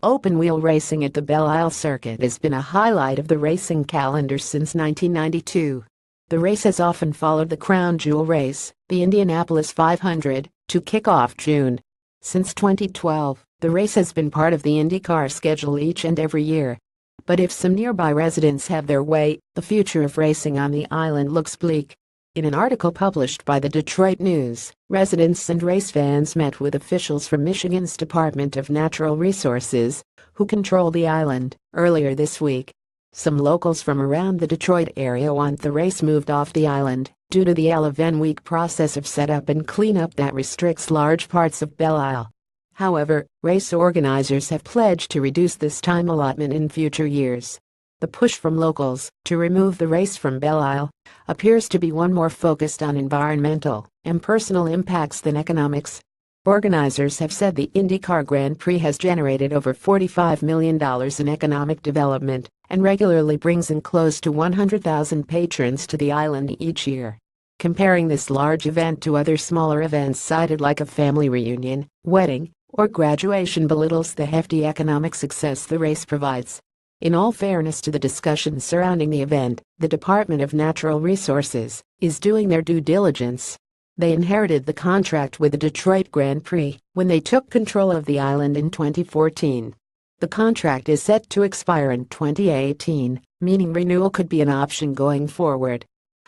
Open-wheel racing at the Belle Isle circuit has been a highlight of the racing calendar since 1992. The race has often followed the crown jewel race, the Indianapolis 500, to kick off June. Since 2012, the race has been part of the Indycar schedule each and every year. But if some nearby residents have their way, the future of racing on the island looks bleak. In an article published by the Detroit News, residents and race fans met with officials from Michigan's Department of Natural Resources, who control the island, earlier this week. Some locals from around the Detroit area want the race moved off the island due to the 11-week process of setup and cleanup that restricts large parts of Belle Isle. However, race organizers have pledged to reduce this time allotment in future years. The push from locals to remove the race from Belle Isle appears to be one more focused on environmental and personal impacts than economics. Organizers have said the IndyCar Grand Prix has generated over $45 million in economic development and regularly brings in close to 100,000 patrons to the island each year. Comparing this large event to other smaller events cited like a family reunion, wedding, or graduation belittles the hefty economic success the race provides. In all fairness to the discussion surrounding the event, the Department of Natural Resources is doing their due diligence. They inherited the contract with the Detroit Grand Prix when they took control of the island in 2014. The contract is set to expire in 2018, meaning renewal could be an option going forward.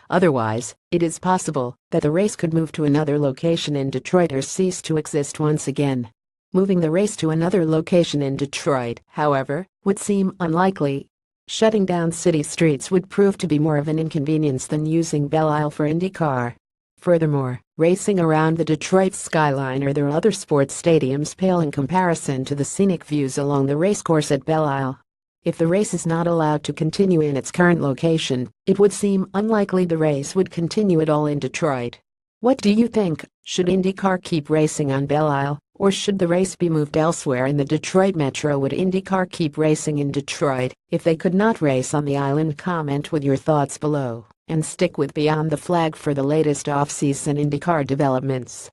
Otherwise, it is possible that the race could move to another location in Detroit or cease to exist once again. Moving the race to another location in Detroit, however, would seem unlikely. Shutting down city streets would prove to be more of an inconvenience than using Belle Isle for IndyCar. Furthermore, racing around the Detroit skyline or their other sports stadiums pale in comparison to the scenic views along the racecourse at Belle Isle. If the race is not allowed to continue in its current location, it would seem unlikely the race would continue at all in Detroit. What do you think? Should IndyCar keep racing on Belle Isle, or should the race be moved elsewhere in the Detroit metro? Would IndyCar keep racing in Detroit if they could not race on the island? Comment with your thoughts below, and stick with Beyond the Flag for the latest off-season IndyCar developments.